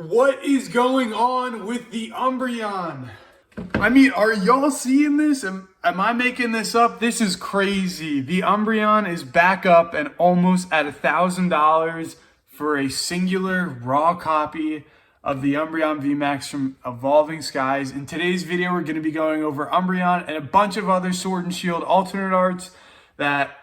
What is going on with the Umbreon? I mean, are y'all seeing this? Am I making this up? This is crazy. The Umbreon is back up and almost at $1,000 for a singular raw copy of the Umbreon V Max from Evolving Skies. In today's video, we're going to be going over Umbreon and a bunch of other Sword and Shield alternate arts that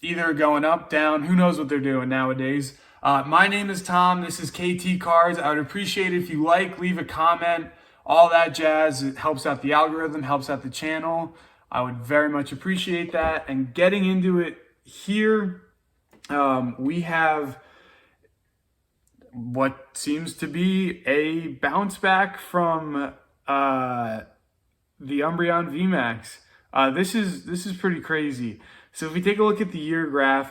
either are going up, down, who knows what they're doing nowadays. My name is Tom. This is KT Cards. I would appreciate it if you leave a comment, all that jazz. It helps out the algorithm, helps out the channel. I would very much appreciate that. And getting into it here, we have what seems to be a bounce back from the Umbreon V Max. This is pretty crazy. So if we take a look at the year graph,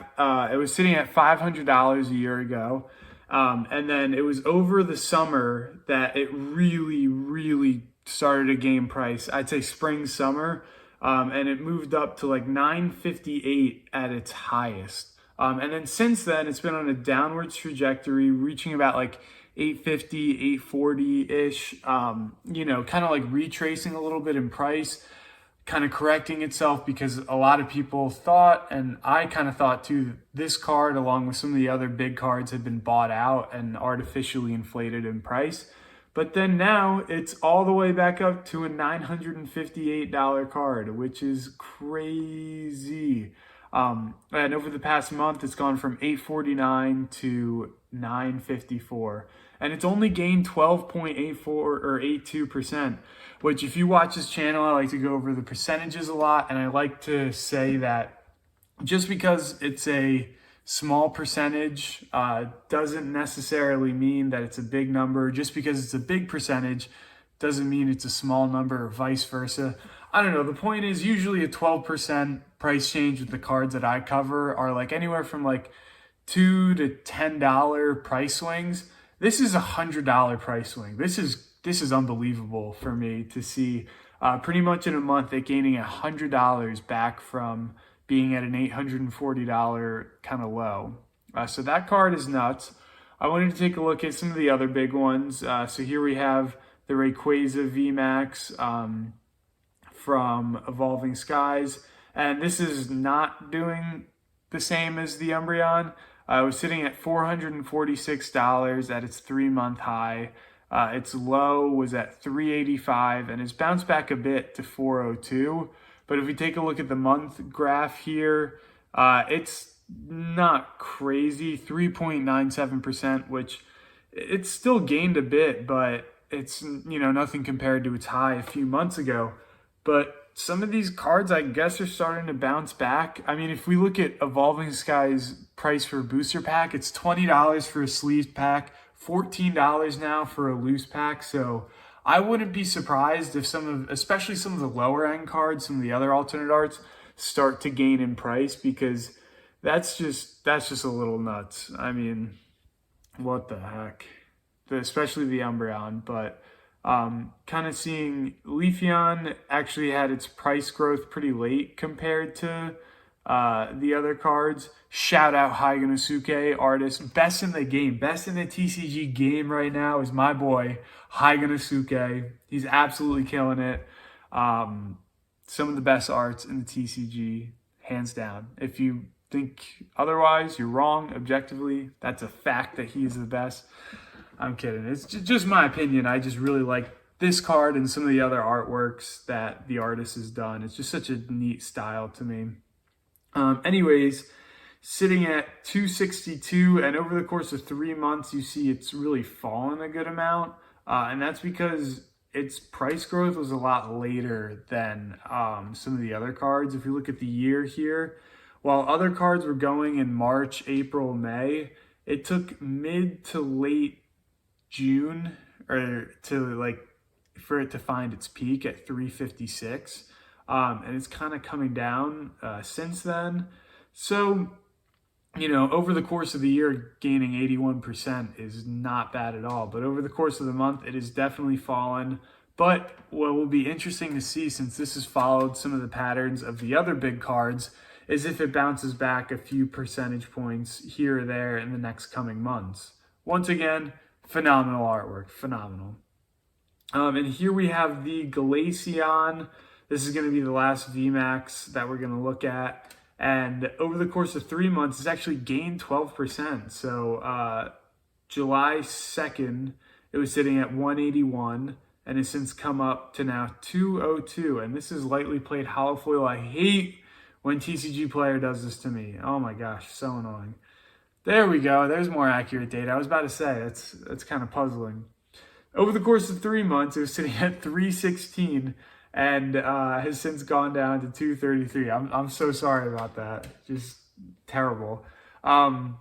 it was sitting at $500 a year ago. And then it was over the summer that it really started to gain price. I'd say spring, summer. And it moved up to like $958 at its highest. And then since then, it's been on a downward trajectory, reaching about like $850, $840-ish, kind of like retracing a little bit in price, kind of correcting itself because a lot of people thought, and I kind of thought too, this card along with some of the other big cards had been bought out and artificially inflated in price. But then now it's all the way back up to a $958 card, which is crazy. And over the past month, it's gone from $849 to $954. And it's only gained 12.84 or 82%, which if you watch this channel, I like to go over the percentages a lot. And I like to say that just because it's a small percentage doesn't necessarily mean that it's a big number. Just because it's a big percentage doesn't mean it's a small number or vice versa. I don't know. The point is usually a 12% price change with the cards that I cover are like anywhere from like $2 to $10 price swings. This is a $100 price swing. This is unbelievable for me to see pretty much in a month it gaining $100 back from being at an $840 kind of low. So that card is nuts. I wanted to take a look at some of the other big ones. So here we have the Rayquaza V Max from Evolving Skies. And this is not doing the same as the Umbreon. It was sitting at $446 at its 3-month high. Its low was at $385 and it's bounced back a bit to $402. But if we take a look at the month graph here, it's not crazy, 3.97%, which it's still gained a bit, but it's nothing compared to its high a few months ago. But some of these cards, I guess, are starting to bounce back. I mean, if we look at Evolving Skies price for a booster pack, it's $20 for a sleeve pack, $14 now for a loose pack. So I wouldn't be surprised if especially some of the lower end cards, some of the other alternate arts start to gain in price, because that's just a little nuts. I mean, what the heck? Especially the Umbreon, but kind of seeing Leafeon actually had its price growth pretty late compared to the other cards. Shout out Haiganosuke, artist, best in the game, best in the TCG game right now is my boy Haiganosuke. He's absolutely killing it. Some of the best arts in the TCG, hands down. If you think otherwise, you're wrong. Objectively, that's a fact that he's the best. I'm kidding. It's just my opinion. I just really like this card and some of the other artworks that the artist has done. It's just such a neat style to me. Anyways, sitting at $262, and over the course of 3 months, you see it's really fallen a good amount. And that's because its price growth was a lot later than some of the other cards. If you look at the year here, while other cards were going in March, April, May, it took mid to late June for it to find its peak at 356, and it's kind of coming down since then. So over the course of the year, gaining 81% is not bad at all, but over the course of the month it has definitely fallen. But what will be interesting to see, since this has followed some of the patterns of the other big cards, is if it bounces back a few percentage points here or there in the next coming months. Once again, Phenomenal artwork, phenomenal. And here we have the Glaceon. This is going to be the last VMAX that we're going to look at. And over the course of 3 months, it's actually gained 12%. So July 2nd, it was sitting at 181 and has since come up to now 202. And this is lightly played hollow foil. I hate when TCG Player does this to me. Oh my gosh, so annoying. There we go. There's more accurate data. I was about to say, that's kind of puzzling. Over the course of 3 months, it was sitting at 316 and has since gone down to 233. I'm so sorry about that. Just terrible. And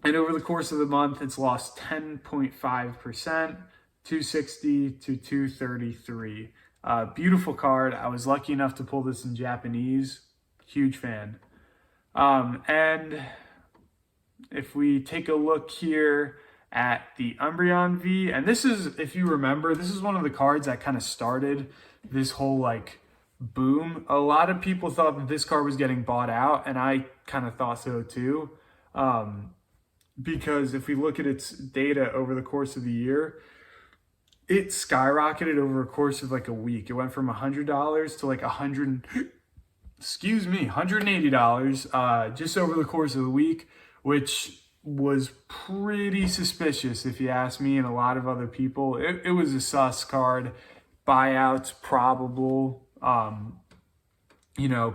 over the course of the month, it's lost 10.5%, 260 to 233. Beautiful card. I was lucky enough to pull this in Japanese. Huge fan. And if we take a look here at the Umbreon V, and this is, if you remember, this is one of the cards that kind of started this whole like boom. A lot of people thought that this card was getting bought out, and I kind of thought so too. Because if we look at its data over the course of the year, it skyrocketed over a course of like a week. It went from $100 to like $180 just over the course of the week, which was pretty suspicious if you ask me and a lot of other people. It was a sus card. Buyouts probable.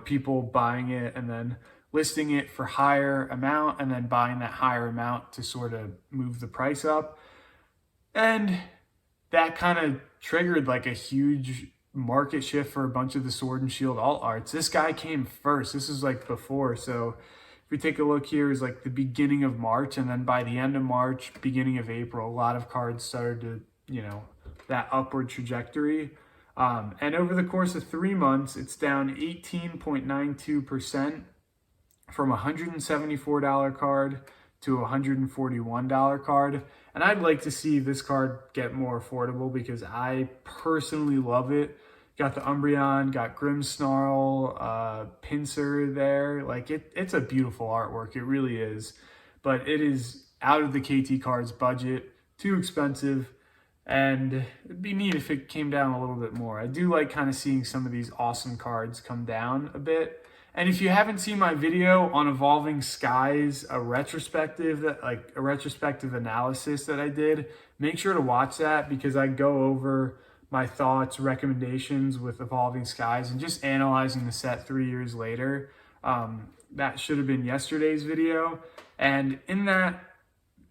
People buying it and then listing it for higher amount and then buying that higher amount to sort of move the price up. And that kind of triggered like a huge market shift for a bunch of the Sword and Shield alt arts. This guy came first. This is like before. So if we take a look here, is like the beginning of March, and then by the end of March, beginning of April, a lot of cards started to, that upward trajectory. And over the course of 3 months, it's down 18.92%. from a $174 card to a $141 card. And I'd like to see this card get more affordable because I personally love it. Got the Umbreon, got Grimmsnarl, Pinsir there. Like it's a beautiful artwork. It really is. But it is out of the KT cards budget, too expensive. And it'd be neat if it came down a little bit more. I do like kind of seeing some of these awesome cards come down a bit. And if you haven't seen my video on Evolving Skies, a retrospective analysis that I did, make sure to watch that because I go over my thoughts, recommendations with Evolving Skies and just analyzing the set 3 years later. That should have been yesterday's video. And in that,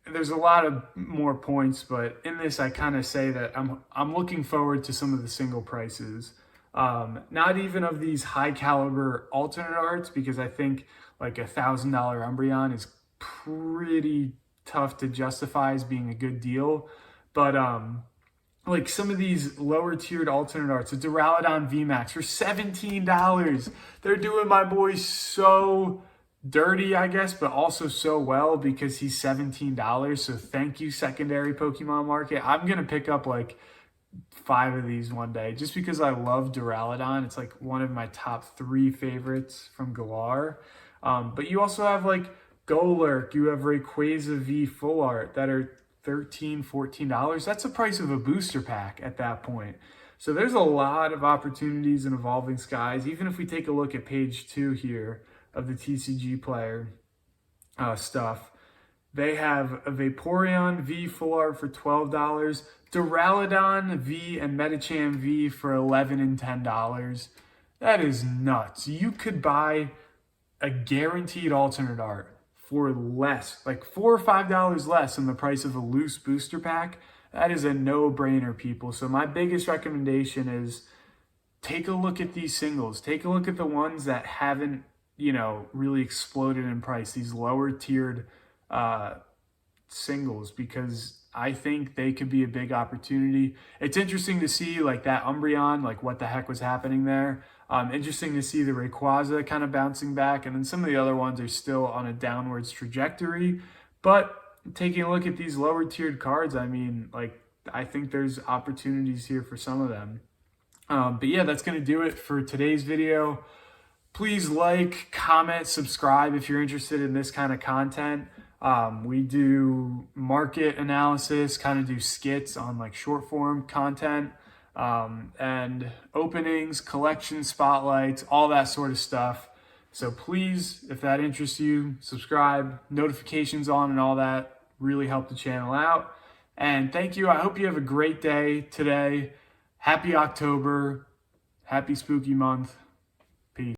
there's a lot of more points, but in this I kind of say that I'm looking forward to some of the single prices. Not even of these high caliber alternate arts, because I think like $1,000 Umbreon is pretty tough to justify as being a good deal. But like some of these lower tiered alternate arts, a Duraludon VMAX for $17. They're doing my boy so dirty, I guess, but also so well because he's $17. So thank you, secondary Pokemon market. I'm gonna pick up like 5 of these one day just because I love Duraludon. It's like one of my top 3 favorites from Galar. But you also have like Golurk, you have Rayquaza V full art that are $13, $14. That's the price of a booster pack at that point. So there's a lot of opportunities in Evolving Skies. Even if we take a look at page 2 here of the TCG Player stuff, they have a Vaporeon V full art for $12, Duraludon V and Medicham V for $11 and $10. That is nuts. You could buy a guaranteed alternate art for less, like $4 or $5 less than the price of a loose booster pack. That is a no-brainer, people. So my biggest recommendation is take a look at these singles. Take a look at the ones that haven't, really exploded in price, these lower tiered singles, because I think they could be a big opportunity. It's interesting to see like that Umbreon, like what the heck was happening there. Interesting to see the Rayquaza kind of bouncing back, and then some of the other ones are still on a downwards trajectory. But taking a look at these lower tiered cards, I mean, like I think there's opportunities here for some of them. But yeah, that's going to do it for today's video. Please like, comment, subscribe if you're interested in this kind of content. We do market analysis, kind of do skits on like short form content, and openings, collection spotlights, all that sort of stuff. So please, if that interests you, subscribe, notifications on, and all that really help the channel out. And thank you. I hope you have a great day today. Happy October. Happy spooky month.